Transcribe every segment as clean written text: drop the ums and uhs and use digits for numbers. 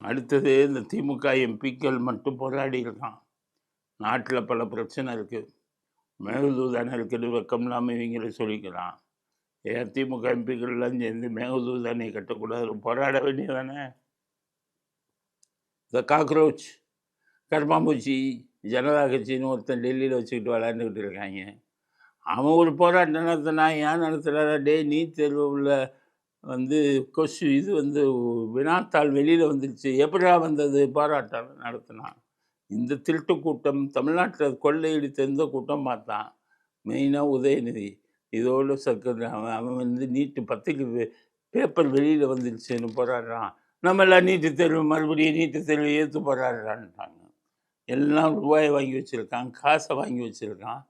அடுத்தது இந்த திமுக எம்பிக்கள் மட்டும் போராடி இருக்கான். நாட்டில் பல பிரச்சனை இருக்குது. மேகதூதானே இருக்குது, வெக்கம் இல்லாமல் இவங்கள சொல்லிக்கிறான். ஏன் திமுக எம்பிக்கள்லாம் சேர்ந்து மேகதூதானே கட்டக்கூடாது, போராட வேண்டியதானே? இந்த காக்ரோச் கர்மாம்பூச்சி ஜனதா கட்சின்னு ஒருத்தன் டெல்லியில் வச்சுக்கிட்டு விளையாண்டுக்கிட்டு இருக்காங்க. அவன் ஒரு போராட்டம் நடத்தினா ஏன் நடத்துகிறாரா? நீட் தேர்வில் வந்து இது வினாத்தாள் வெளியில் வந்துருச்சு, எப்படா வந்தது? போராட்டம் நடத்தினான். இந்த திருட்டு கூட்டம் தமிழ்நாட்டில் கொள்ளையடித்த எந்த கூட்டம் பார்த்தான்? மெயினாக உதயநிதி. இதோடு அவன் நீட்டு 10 பேப்பர் வெளியில் வந்துருச்சுன்னு போராடுறான். நம்ம எல்லாம் நீட்டு தேர்வு மறுபடியும் நீட்டு தேர்வு ஏற்று போராடுறான்ட்டாங்க. எல்லாம் ரூபாயை வாங்கி வச்சுருக்கான், காசை வாங்கி வச்சுருக்கான்.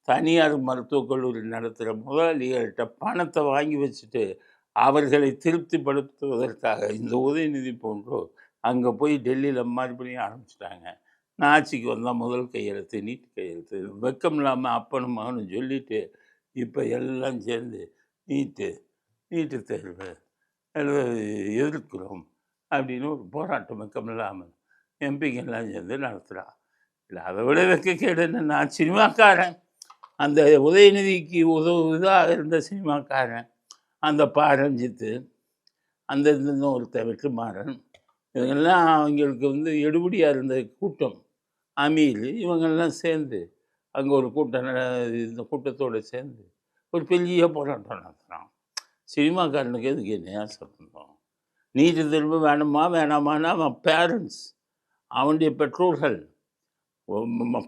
தனியார் மருத்துவக் கல்லூரி நடத்துகிற முதலாளிகள்கிட்ட பணத்தை வாங்கி வச்சுட்டு அவர்களை திருப்திப்படுத்துவதற்காக இந்த உதயநிதி போன்றோர் அங்கே போய் டெல்லியில் மறுபடியும் ஆரம்பிச்சிட்டாங்க. நான் ஆட்சிக்கு வந்தால் முதல் கையெழுத்து நீட்டு கையெழுத்து, வெக்கம் இல்லாமல் அப்பனும் மகனும் சொல்லிட்டு இப்போ எல்லாம் சேர்ந்து நீட்டு தேர்வு எதிர்க்கிறோம் அப்படின்னு ஒரு போராட்டம் வெக்கம் இல்லாமல் எம்பிக்கெல்லாம் சேர்ந்து நடத்துகிறான். இல்லை, அதை விட வெக்கக்கேடு என்ன? நான் சினிமாக்காரன், அந்த உதயநிதிக்கு இதாக இருந்த சினிமாக்காரன், அந்த ரஞ்சித்து, அந்த ஒருத்தர் வெற்றிமாறன், இவங்கெல்லாம் அவங்களுக்கு எடுபடியாக இருந்த கூட்டம் அமீர், இவங்கெல்லாம் சேர்ந்து அங்கே ஒரு கூட்டம், இந்த கூட்டத்தோடு சேர்ந்து ஒரு பெரிய போராட்டம் நடத்துகிறான். சினிமாக்காரனுக்கு எதுக்கு என்ன சம்பந்தம்? நீட்டு தேர்வு வேணுமா வேணாமான்னா அவன் பேரண்ட்ஸ், அவனுடைய பெற்றோர்கள்,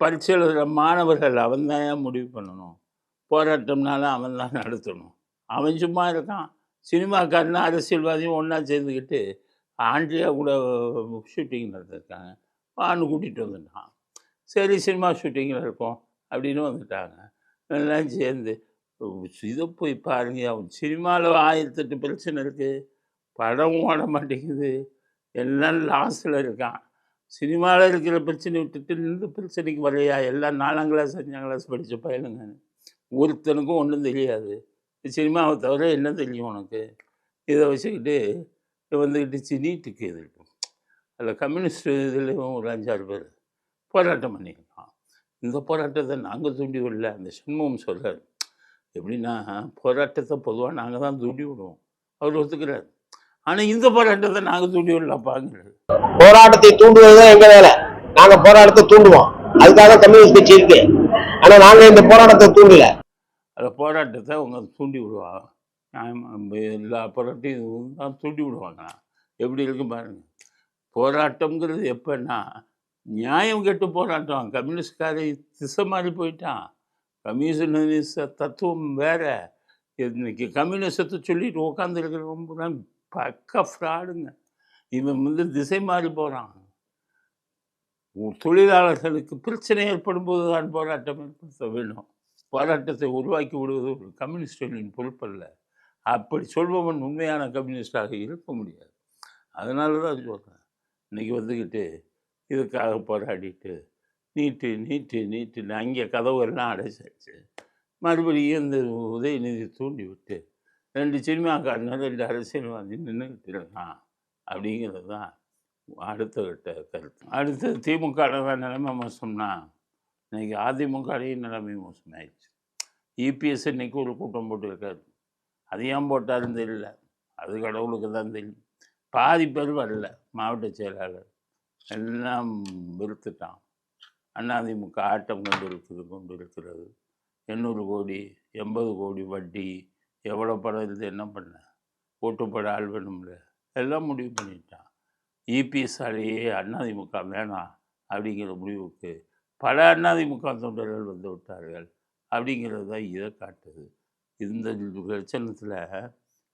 பரீட்சையில் எழுதுகிற மாணவர்கள், அவன் தான் முடிவு பண்ணணும். போராட்டம்னால அவன் தான் நடத்தணும். அவன் சும்மா இருக்கான். சினிமாக்காரனா அரசியல்வாதியும் ஒன்றா சேர்ந்துக்கிட்டு ஆண்ட்ரியா கூட ஷூட்டிங் நடத்திருக்காங்க. வான்னு கூட்டிகிட்டு வந்துட்டான். சரி, சினிமா ஷூட்டிங்கில் இருக்கோம் அப்படின்னு வந்துட்டாங்க. எல்லாம் சேர்ந்து இதை போய் பாருங்க. அவன் சினிமாவில் 1008 பிரச்சனை இருக்குது, படம் ஓட மாட்டேங்குது, எல்லாம் லாஸில் இருக்கான். சினிமாவில் இருக்கிற பிரச்சனை விட்டுட்டு இந்த பிரச்சனைக்கு வரையா? எல்லாம் 4ஆம் கிளாஸ் 5ஆம் கிளாஸ் படித்த பயிலுங்க. ஒருத்தனுக்கும் ஒன்றும் தெரியாது. சினிமாவை தவிர என்ன தெரியும் உனக்கு? இதை வச்சுக்கிட்டு வந்துக்கிட்டு நீட்டுக்கு எதிர்க்கும். அதில் கம்யூனிஸ்ட் இதுலேயும் ஒரு 5-6 பேர் போராட்டம் பண்ணியிருக்கான். இந்த போராட்டத்தை நாங்கள் தூண்டி விடல. அந்த சண்முகம் சொல்கிறார், எப்படின்னா போராட்டத்தை பொதுவாக நாங்கள் தான் தூண்டி விடுவோம், அவர் ஒத்துக்கிறார். ஆனால் இந்த போராட்டத்தை நாங்கள் தூண்டி விடலப்பாங்கிறது. போராட்டத்தை தூண்டுவதுதான் எங்க வேலை. நாங்க போராட்டத்தை தூண்டுவோம், அதுக்காக கம்யூனிஸ்ட் கட்சி இருக்கு. ஆனா நாங்க இந்த போராட்டத்தை தூண்டல. அந்த போராட்டத்தை அவங்க தூண்டி விடுவாங்க. எல்லா போராட்டையும் தான் தூண்டி விடுவாங்க. எப்படி இருக்கு பாருங்க. போராட்டம்ங்கிறது எப்பன்னா நியாயம் கெட்டு போராட்டம். கம்யூனிஸ்ட்காரை திசை மாறி போயிட்டான். கம்யூனிஸ்ட தத்துவம் வேற. இன்னைக்கு கம்யூனிஸ்டத்தை சொல்லிட்டு உட்காந்துருக்கிறவங்க பக்க ஃப்ராடுங்க. இவன் திசை மாறி போகிறான். தொழிலாளர்களுக்கு பிரச்சனை ஏற்படும் போது தான் போராட்டம் ஏற்படுத்த வேணும். போராட்டத்தை உருவாக்கி விடுவது ஒரு கம்யூனிஸ்டுகளின் பொறுப்பல்ல. அப்படி சொல்பவன் உண்மையான கம்யூனிஸ்டாக இருக்க முடியாது. அதனால தான் சொல்கிறேன், இன்றைக்கி வந்துக்கிட்டு இதுக்காக போராடிட்டு நீட்டுன்னு அங்கே கதவுகள்லாம் அடைச்சாச்சு. மறுபடியும் இந்த உதயநிதி தூண்டி விட்டு 2 சினிமாக்காரங்க 2 அரசியல்வாதி நின்றுக்கிட்டு இருக்கான் அப்படிங்கிறது தான் அடுத்த கட்ட கருத்து. அடுத்து திமுக நிலைமை மோசம்னா இன்றைக்கி அதிமுகலையும் நிலைமை மோசமாயிடுச்சு. இபிஎஸ் இன்னைக்கு ஒரு கூட்டம் போட்டுருக்காரு. அது ஏன் போட்டாருன்னு தெரியல, அது கடவுளுக்கு தான் தெரியும். பாதி பேர் வரல. மாவட்ட செயலாளர் எல்லாம் வெறுத்துட்டான். அதிமுக ஆட்டம் கொண்டு இருக்கிறது. 800 கோடி 80 கோடி வட்டி, எவ்வளோ படம் இருந்து என்ன பண்ண, ஓட்டுப்பட ஆள் வேணும்ல, எல்லாம் முடிவு பண்ணிட்டான். இபிஎஸ்ஆலேயே அதிமுக வேணாம் அப்படிங்கிற முடிவுக்கு பல அதிமுக தொண்டர்கள் வந்து விட்டார்கள் அப்படிங்கிறது தான் இதை காட்டுது. இந்த பிரச்சனத்தில்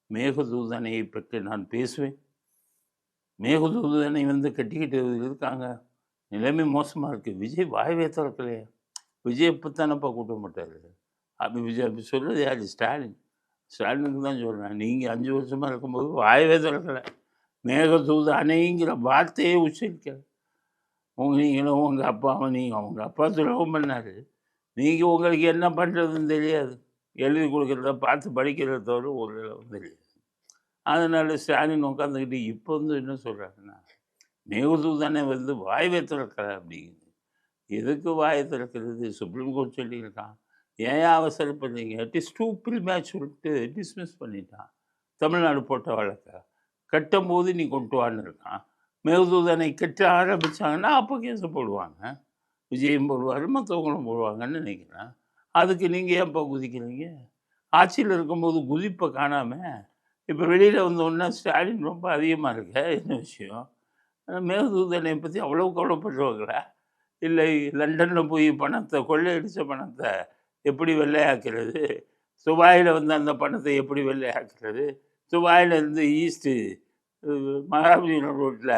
மேகதூதனையை பற்றி நான் பேசுவேன். மேகதூதனை கட்டிக்கிட்டு இருக்காங்க. நிலைமை மோசமாக இருக்குது. விஜய் வாயவே திறக்கலையே. விஜய் எப்போத்தானப்பா கூட்ட மாட்டார். அப்படி விஜய் அப்படி சொல்கிறது யார்? ஸ்டாலினுக்கு தான் சொல்கிறேன். நீங்கள் 5 வருஷமாக இருக்கும்போது வாயவே திறக்கலை. மேகதூதனைங்கிற வார்த்தையே உச்சரிக்கலை. நீங்களும் உங்கள் அப்பாவும் உங்கள் அப்பா துரோகம் பண்ணார். நீங்கள் உங்களுக்கு என்ன பண்ணுறதுன்னு தெரியாது. எழுதி கொடுக்குறத பார்த்து படிக்கிறத தவிர ஒரு தெரியாது. அதனால் ஸ்டாலின் உட்காந்துக்கிட்டு இப்போ என்ன சொல்கிறாருன்னா, மேகதூதனை வந்து வாயவே திறக்கல அப்படிங்குது. எதுக்கு வாயை திறக்கிறது? சுப்ரீம் கோர்ட் சொல்லியிருக்கான். ஏன் அவசரப்படுறீங்க? இட் இஸ் டூ ப்ரீமேச் சொல்லிட்டு டிஸ்மிஸ் பண்ணிட்டான். தமிழ்நாடு போட்ட வழக்க. கட்டும்போது நீ கொண்டு வான்னு இருக்கான். மேகதூதனை கட்ட ஆரம்பித்தாங்கன்னா அப்போ கேஸை போடுவாங்க. விஜயும் போடுவார், மற்றவங்களும் போடுவாங்கன்னு நினைக்கிறேன். அதுக்கு நீங்கள் ஏன்ப்பா குதிக்கிறீங்க? ஆட்சியில் இருக்கும்போது குதிப்பை காணாமல் இப்போ வெளியில் வந்தோடனே ஸ்டாலின் ரொம்ப அதிகமாக இருக்க என்ன விஷயம்? மேகதூதனை பற்றி அவ்வளோ கவலைப்படுறவங்களா? இல்லை லண்டனில் போய் பணத்தை கொள்ளையடித்த பணத்தை எப்படி வெள்ளையாக்குறது, துபாயில் வந்து அந்த பணத்தை எப்படி வெள்ளையாக்குறது, துபாயிலேருந்து ஈஸ்ட்டு மகாபலிபுரம் ரோட்டில்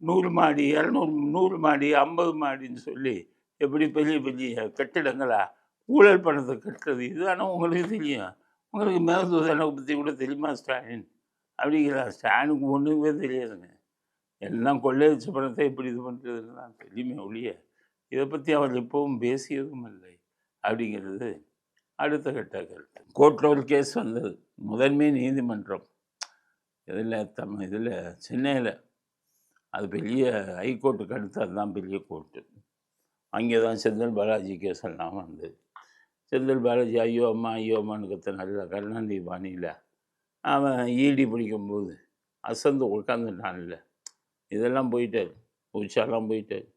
100 மாடி 100 மாடி 50 மாடின்னு சொல்லி எப்படி பெரிய பெரிய கட்டிடங்களா ஊழல் பணத்தை கட்டுறது, இதுதானே உங்களுக்கு தெரியும். உங்களுக்கு மேகதூதனை பற்றி கூட தெரியுமா ஸ்டாலின் அப்படிங்கிறார். ஸ்டாலினுக்கு ஒன்றுமே தெரியாதுங்க. எல்லாம் கொள்ளையடிச்ச பணத்தை எப்படி இது பண்ணுறதுன்னு தான் தெரியுமே ஒழிய இதை பற்றி அவர் எப்பவும் பேசியதும் இல்லை அப்படிங்கிறது அடுத்த கட்ட கருத்து. கோர்ட்டில் ஒரு கேஸ் வந்தது, முதன்மை நீதிமன்றம் இதில் சென்னையில். அது பெரிய ஹைகோர்ட்டுக்கு அடுத்து அதுதான் பெரிய கோர்ட்டு. அங்கே தான் செந்தில் பாலாஜி கேஸ் எல்லாம் வந்தது. செந்தில் பாலாஜி ஐயோ அம்மான்னு கத்தினால கருணாநிதி பாணியில் அவன் ஈடி பிடிக்கும்போது அசந்து உட்காந்துட்டான்ல. இதெல்லாம் போயிட்டார், உச்சாலாம் போயிட்டார்.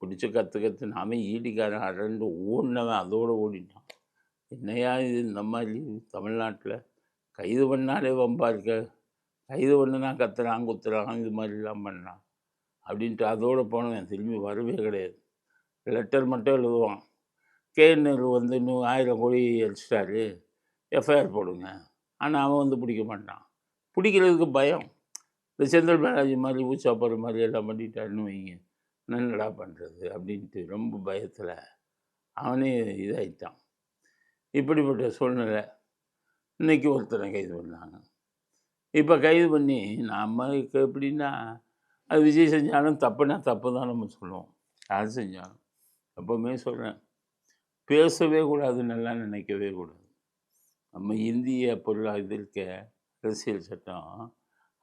பிடிச்சி கற்று நாமே ஈடிக்காரன் அரண்டு ஓடினவன் அதோடு ஓடிட்டான். என்னையா இது இந்த மாதிரி தமிழ்நாட்டில் கைது பண்ணாலே வம்பா இருக்க, கைது பண்ணுனா கத்துறான் குத்துறான் இது மாதிரிலாம் பண்ணான் அப்படின்ட்டு அதோடு போனவன் திரும்பி வரவே கிடையாது. லெட்டர் மட்டும் எழுதுவான். கேஎன்ஆர் வந்து இன்னும் 1000 கோடி அடிச்சிட்டாரு, எஃப்ஐஆர் போடுங்க. ஆனால் அவன் வந்து பிடிக்க மாட்டான். பிடிக்கிறதுக்கு பயம். இந்த செந்தில் பாலாஜி மாதிரி ஊச்சாப்படுற மாதிரி எல்லாம் பண்ணிட்டாருன்னு வைங்க, என்னடா பண்ணுறது அப்படின்ட்டு ரொம்ப பயத்தில் அவனே இதாகிட்டான். இப்படிப்பட்ட சூழ்நிலை. இன்றைக்கி ஒருத்தரை கைது பண்ணாங்க. இப்போ கைது பண்ணி நமக்கு எப்படின்னா அது விஜய் செஞ்சாலும் தப்புனா தப்பு தான் நம்ம சொல்லுவோம். யார் செஞ்சாலும் எப்போவுமே சொல்கிறேன், பேசவே கூடாது, நல்லா நினைக்கவே கூடாது. நம்ம இந்திய இதற்கு அரசியல் சட்டம்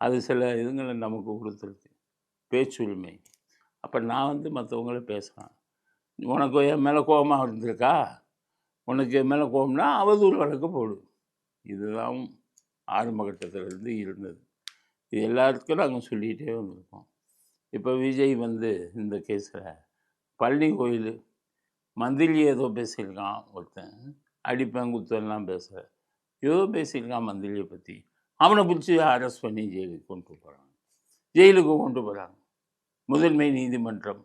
அது சில இதுங்களை நமக்கு கொடுத்துருக்கு, பேச்சுரிமை. அப்போ நான் வந்து மற்றவங்கள பேசுகிறேன். உனக்கு என் மேலே கோபமாக இருந்திருக்கா, உனக்கு என் மேலே கோபம்னா அவதூறு வழக்கு போடு. இதுதான் ஆரம்ப கட்டத்திலேருந்து இருந்தது. இது எல்லாத்துக்கும் நாங்கள் சொல்லிகிட்டே வந்திருக்கோம். இப்போ விஜய் வந்து இந்த கேஸில் பழனி கோயில் மந்திரி ஏதோ பேசியிருக்கான், ஒருத்தன் அடிப்பேன் குத்தெல்லாம் பேசுகிறேன், ஏதோ பேசியிருக்கான் மந்திரியை பற்றி. அவனை பிடிச்சி அரெஸ்ட் பண்ணி ஜெயிலுக்கு கொண்டு போகிறாங்க. முதன்மை நீதிமன்றம்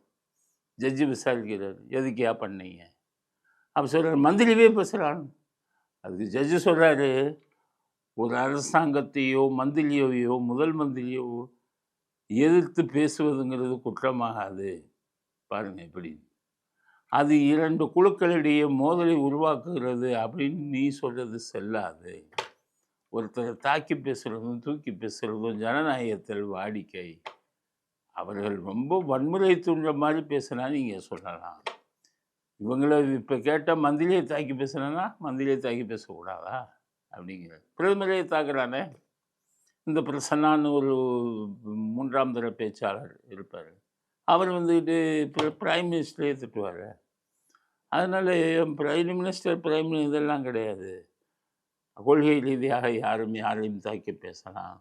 ஜட்ஜி விசாரிக்கிறார், எதுக்கையா பண்ணீங்க? அப்போ சொல்கிறார் மந்திரியே பேசுகிறான். அதுக்கு ஜட்ஜு சொல்கிறாரு, ஒரு அரசாங்கத்தையோ மந்திரியையோ முதல் மந்திரியோ எதிர்த்து பேசுவதுங்கிறது குற்றமாகாது. பாருங்கள் எப்படி அது 2 குழுக்களிடையே மோதலை உருவாக்குகிறது அப்படின்னு நீ சொல்கிறது செல்லாது. ஒருத்தரை தாக்கி பேசுகிறதும் தூக்கி பேசுகிறதும் ஜனநாயகத்தில் வாடிக்கை. அவர்கள் ரொம்ப வன்முறை தூண்டுற மாதிரி பேசுனா நீங்கள் சொல்லலாம். இவங்கள இப்போ கேட்டால் மந்திரியை தாக்கி பேசுனா மந்திரியை தாக்கி பேசக்கூடாதா அப்படிங்கிற. பிரதமரையை தாக்குறானே, இந்த பிரசன்னான்னு ஒரு 3ஆம் தர பேச்சாளர் இருப்பார், அவர் வந்துக்கிட்டு பிரைம் மினிஸ்டரே திட்டுவார். அதனால் பிரைம் மினிஸ்டர் இதெல்லாம் கிடையாது. கொள்கை ரீதியாக யாரையும் தாக்கி பேசலாம்.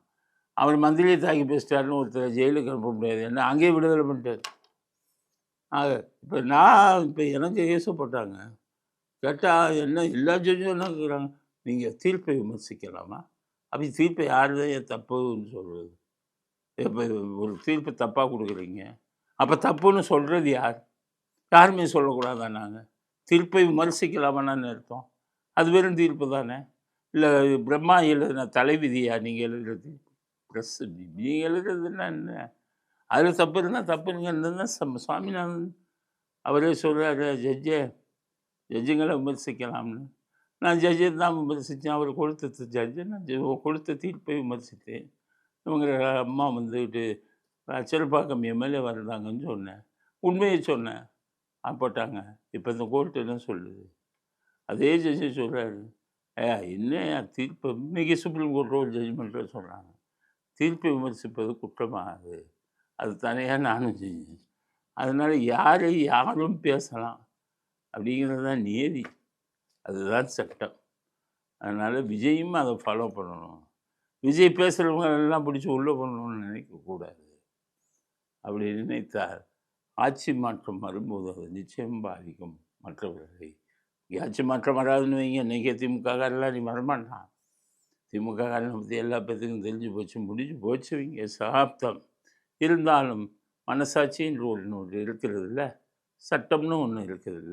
அவர் மந்திரியை தாக்கி பேசிட்டாருன்னு ஒருத்தர் ஜெயிலுக்கு அனுப்ப முடியாது, என்ன அங்கேயே விடுதலை பண்ணிட்டார். இப்போ எனக்கு ஏசப்பட்டாங்க கேட்டால் என்ன எல்லா ஜட்ஜும் என்ன கேட்குறாங்க, நீங்கள் தீர்ப்பை விமர்சிக்கலாமா? அப்படி தீர்ப்பை யார் தான் தப்புன்னு சொல்கிறது? இப்போ ஒரு தீர்ப்பு தப்பாக கொடுக்குறீங்க, அப்போ தப்புன்னு சொல்கிறது யார்? யாருமே சொல்லக்கூடாதா? நாங்கள் தீர்ப்பை விமர்சிக்கலாமான்னு அர்த்தம்? அது வெறும் தீர்ப்பு தானே. இல்லை பிரம்மா எழுதுன தலைவிதியா நீங்கள் எழுதுறது? ப்ரெஸ் நீங்கள் எழுதுறதுன்னா என்ன? அதில் தப்பு இருந்தால் தப்புங்கன்னு தான் சுவாமிநாதன் அவரே சொல்கிறாரு, ஜட்ஜுங்களை விமர்சிக்கலாம்னு. நான் ஜட்ஜை தான் விமர்சித்தேன். அவர் நான் கொடுத்த தீர்ப்பை விமர்சித்தேன். இவங்க அம்மா வந்துட்டு சிறப்பாக்கம் எம்எல்ஏ வர்றாங்கன்னு சொன்னேன், உண்மையை சொன்னேன், போட்டாங்க. இப்போ இந்த கோர்ட்டு என்ன சொல்லுது? அதே ஜட்ஜி சொல்கிறாரு, என்ன தீர்ப்பு இன்றைக்கி சுப்ரீம் கோர்ட்டில் ஒரு ஜட்ஜ்மெண்ட்டில் சொல்கிறாங்க, தீர்ப்பை விமர்சிப்பது குற்றமாகாது அது தனியாக நானும் செஞ்சேன். அதனால யாரை யாரும் பேசலாம் அப்படிங்கிறது தான் நியதி. அதுதான் சட்டம். அதனால விஜயும் அதை ஃபாலோ பண்ணணும். விஜய் பேசுகிறவங்க எல்லாம் பிடிச்சி உள்ளே பண்ணணும்னு நினைக்கக்கூடாது. அப்படி நினைத்தால் ஆட்சி மாற்றம் வரும்போது அது நிச்சயம் பாதிக்கும் மற்றவர்களை. ஆட்சி மாற்றம் வராதுன்னு வைங்க, இன்றைக்கி திமுககாரெல்லாம் நீ வரமாட்டான். திமுககாரனை பற்றி எல்லா பேத்துக்கும் தெரிஞ்சு போச்சு, முடிஞ்சு போச்சு. இங்கே சகாப்தம் இருந்தாலும் மனசாட்சின்னு ஒன்று இருக்கிறது இல்லை, சட்டம்னு ஒன்று இருக்கிறது.